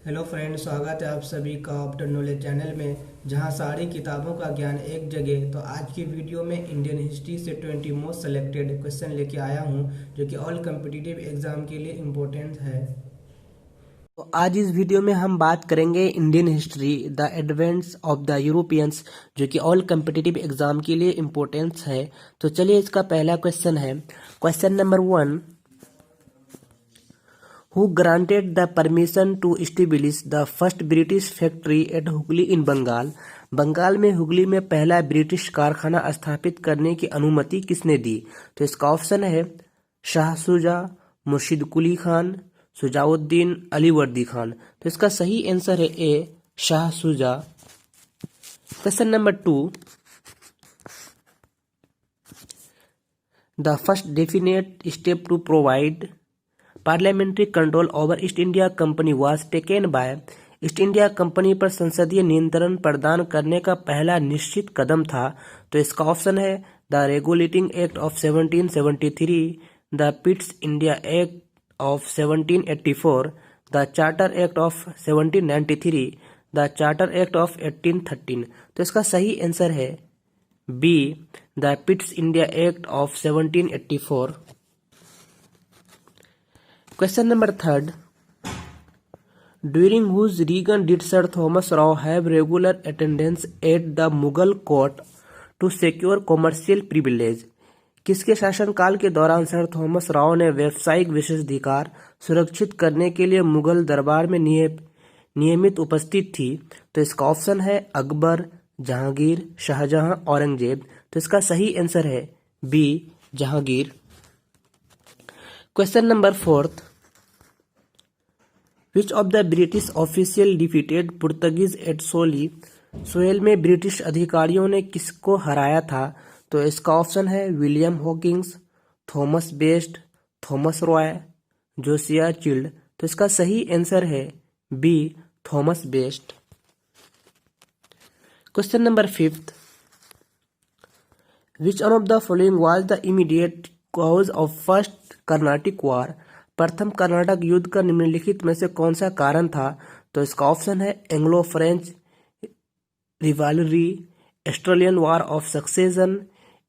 Hello friend, स्वागत है आप सभी का आफ्टर नॉलेज चैनल में, जहां सारी किताबों का ज्ञान एक जगह। तो आज की वीडियो में इंडियन हिस्ट्री से 20 मोस्ट सेलेक्टेड क्वेश्चन लेके आया हूं, जो कि ऑल कम्पिटिटिव एग्जाम के लिए इम्पोर्टेंट है। तो आज इस वीडियो में हम बात करेंगे Indian history, the advents of the Europeans, जो कि ऑल कम्पिटिटिव एग्जाम के लिए इम्पोर्टेंस है। तो चलिए, इसका पहला क्वेश्चन है, question number 1, who granted the permission to establish the first British factory at Hooghly in Bengal. Bengal में हुगली में पहला ब्रिटिश कारखाना स्थापित करने की अनुमति किसने दी? तो इसका ऑप्शन है शाह शुजा, मुर्शिद कुली खान, सुजाउद्दीन अलीवर्दी खान। तो इसका सही आंसर है A, Shah Shuja. Question number 2, the first definite step to provide parliamentary control over East India Company was taken by. East India Company पर संसदीय नियंत्रण प्रदान करने का पहला निश्चित कदम था। तो इसका ऑप्शन है the regulating act of 1773, the Pitt's India act of 1784, the charter act of 1793, the charter act of 1813। तो इसका सही आंसर है B, the Pitt's India act of 1784। Question number 3, during whose reign did Sir Thomas Rao have regular attendance at the Mughal court to secure commercial privilege? किसके शासनकाल के दौरान sir Thomas Rao ने व्यावसायिक विशेषाधिकार सुरक्षित करने के लिए मुगल दरबार में नियमित उपस्थित थी? तो इसका ऑप्शन है अकबर, जहांगीर, शाहजहां, औरंगजेब। तो इसका सही आंसर है B, Jahangir. Question number 4, which of the British official defeated Portuguese at Swally. Swally में ब्रिटिश अधिकारियों ने किसको हराया था? तो इसका ऑप्शन है William Hawkins, Thomas Best, Thomas Roe, Josiah Child. तो इसका सही आंसर है B, Thomas Best. Question number 5, which one of the following was the immediate cause of first Carnatic war. प्रथम कर्नाटक युद्ध का निम्नलिखित में से कौन सा कारण था? तो इसका ऑप्शन है Anglo French rivalry, Australian war of succession,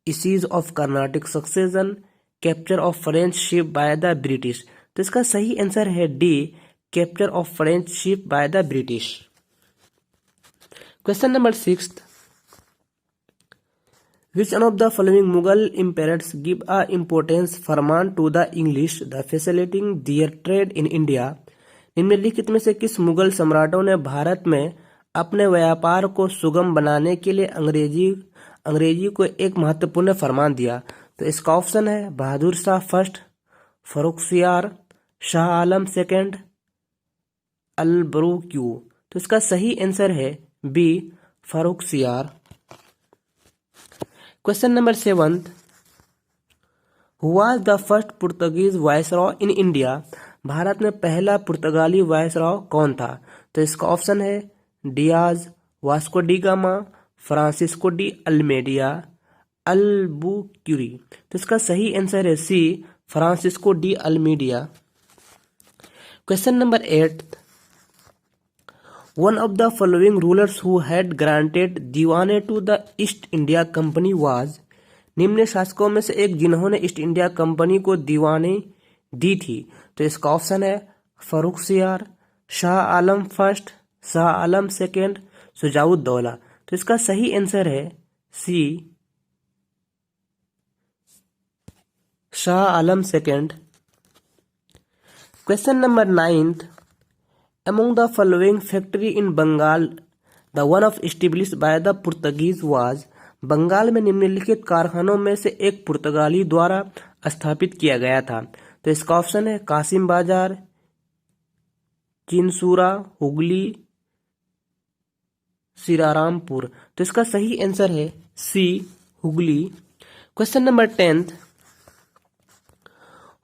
issues of Carnatic succession, capture of French ship by the British. तो इसका सही आंसर है D, capture of French ship by the British. Question number 6, which one of the following Mughal emperors give a importance Farman to the English the facilitating their trade in India। निम्नलिखित में से किस मुगल सम्राटों ने भारत में अपने व्यापार को सुगम बनाने के लिए अंग्रेजी को एक महत्वपूर्ण फरमान दिया? तो इसका ऑप्शन है Bahadur Shah first, Farrukhsiyar, Shah Alam second, Albuquerque. तो इसका सही आंसर है B, Farrukhsiyar. Question number 7, who was the first Portuguese viceroy in India. Bharat में पहला पुर्तगाली वायसरॉय कौन था? तो इसका ऑप्शन है Dias, Vasco da Gama, Francisco de Almeida, Albuquerque. तो इसका सही आंसर है C, Francisco de Almeida. Question number 8, one of the following rulers who had granted Diwani to the East India Company was. निम्न शासकों में से एक जिन्होंने ईस्ट इंडिया कंपनी को दीवानी दी थी। तो इसका ऑप्शन है फर्रुखसियार, शाह आलम फर्स्ट, शाह आलम सेकंड, सुजाउद्दौला। तो इसका सही आंसर है C, Shah Alam second. Question number 9, among the following factory in Bengal the one of established by the Portuguese was। Bengal में निम्नलिखित कारखानों में से एक पुर्तगाली द्वारा स्थापित किया गया था। तो इसका ऑप्शन है कासिम बाजार, चिनसूरा, हुगली, सिरारामपुर। तो इसका सही आंसर है C, Hooghly. Question number 10,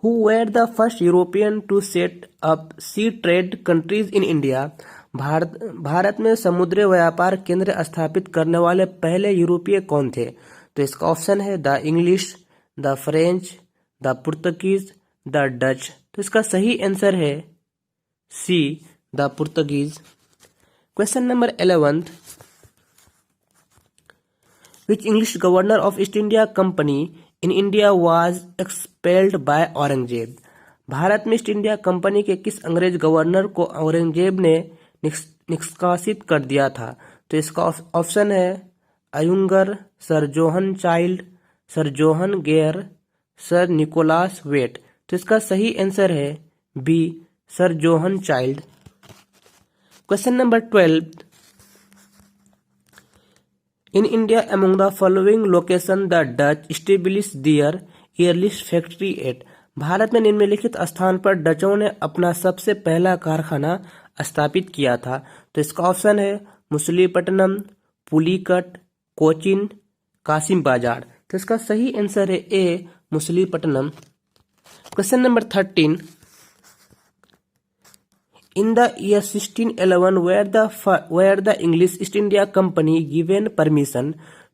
who were the first European to set up sea trade countries in India। Bharat में समुद्री व्यापार केंद्र स्थापित करने वाले पहले यूरोपीय कौन थे? तो इसका ऑप्शन है the English, the French, the Portuguese, the Dutch. तो इसका सही आंसर है सी, the Portuguese. Question number 11th. Which English governor of East India Company in India was expelled by Aurangzeb? Bharat में ईस्ट इंडिया कंपनी के किस अंग्रेज गवर्नर को औरंगजेब ने निष्कासित कर दिया था? तो इसका ऑप्शन है Aungier, sir John Child, sir John Gayer, sir Nicholas Waite. तो इसका सही आंसर है B, sir John Child. Question number 12। In India, among the following location the Dutch established their earliest factory at? Bharat में निम्नलिखित स्थान पर डचों ने अपना सबसे पहला कारखाना स्थापित किया था। तो इसका ऑप्शन है मुसलीपट्टनम, पुलिकट, कोचिन, कासिम बाजार। तो इसका सही आंसर है A, Masulipatnam. Question number 13। In the year 1611, where the English East India Company given permission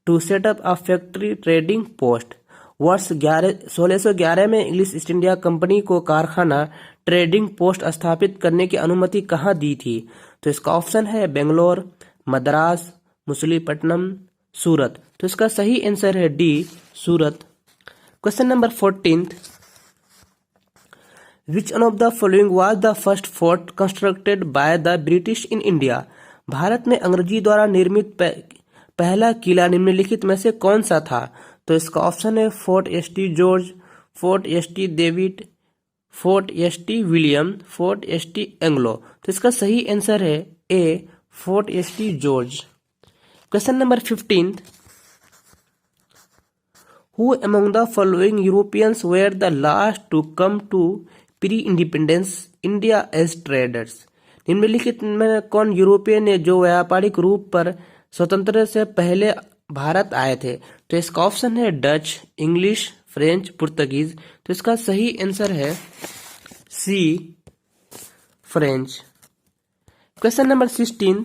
to set up a factory trading post? वर्ष 1611 में इंग्लिश ईस्ट इंडिया कंपनी को कारखाना ट्रेडिंग पोस्ट स्थापित करने की अनुमति कहाँ दी थी? तो इसका ऑप्शन है बेंगलोर, मद्रास, मुसलीपट्टनम, सूरत। तो इसका सही आंसर है D, Surat. Question number 14। Which one of the following was the first fort constructed by the British in India? Bharat में अंग्रेजी द्वारा निर्मित पहला किला निम्नलिखित में से कौन सा था? तो इसका ऑप्शन है Fort ST George, Fort ST David, Fort ST William, Fort ST Angelo. तो इसका सही आंसर है A, Fort ST George. Question number 15। Who among the following Europeans were the last to come to pre-independence India as traders? निम्नलिखित में कौन European है जो व्यापारिक रूप पर स्वतंत्र से पहले भारत आए थे? तो इसका ऑप्शन है डच, इंग्लिश, फ्रेंच, पुर्तगीज। तो इसका सही आंसर है C, French. Question number 16।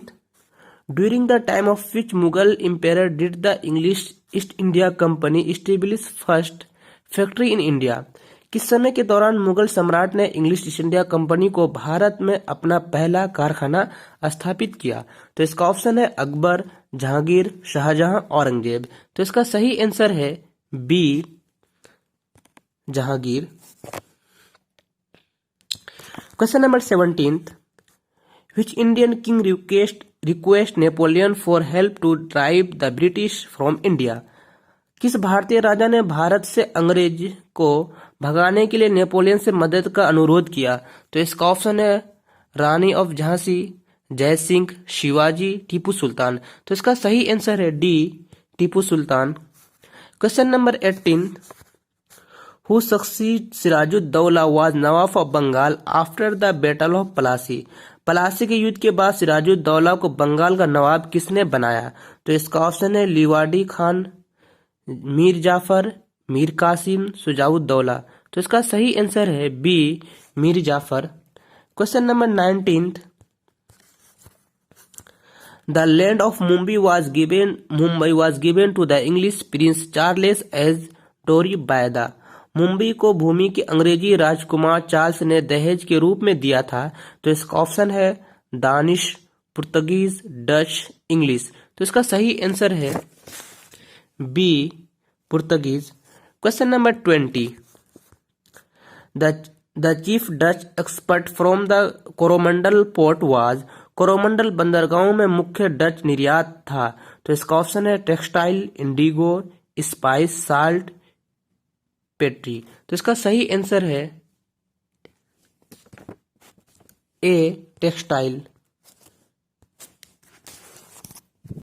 During the time of which Mughal empire did the English East India Company establish first factory in India? किस समय के दौरान मुगल सम्राट ने इंग्लिश ईस्ट इंडिया कंपनी को भारत में अपना पहला कारखाना स्थापित किया? तो इसका ऑप्शन है अकबर, जहांगीर, शाहजहां, औरंगजेब। तो इसका सही आंसर है B, Jahangir. Question number 17। Which Indian king request Napoleon for help to drive the British from India? किस भारतीय राजा ने भारत से अंग्रेज को भगाने के लिए नेपोलियन से मदद का अनुरोध किया? तो इसका ऑप्शन है रानी ऑफ झांसी, जय सिंह, शिवाजी, टीपू सुल्तान। तो इसका सही आंसर है D, Tipu Sultan. Question number 18। Who succeed Sirajuddaulah was nawab of Bengal after the battle of Plassey? Plassey के युद्ध के बाद सिराजुद्दौला को बंगाल का नवाब किसने बनाया? तो इसका ऑप्शन है लिवाडी खान, मीर जाफर, मीर कासिम, सुजाउद्दौला। तो इसका सही आंसर है B, Mir Jafar. Question number 19। The land of Mumbai was given to the English prince Charles as dowry by the? Mumbai को भूमि के अंग्रेजी राजकुमार चार्ल्स ने दहेज के रूप में दिया था। तो इसका ऑप्शन है दानिश, पुर्तगीज, डच, इंग्लिश। तो इसका सही आंसर है B, Portuguese. Question number 20। The chief Dutch expert from the Coromandel port was? Coromandel बंदरगाह में मुख्य डच निर्यात था। तो इसका ऑप्शन है textile, Indigo, spice, salt, petri. तो इसका सही आंसर है ए, टेक्सटाइल।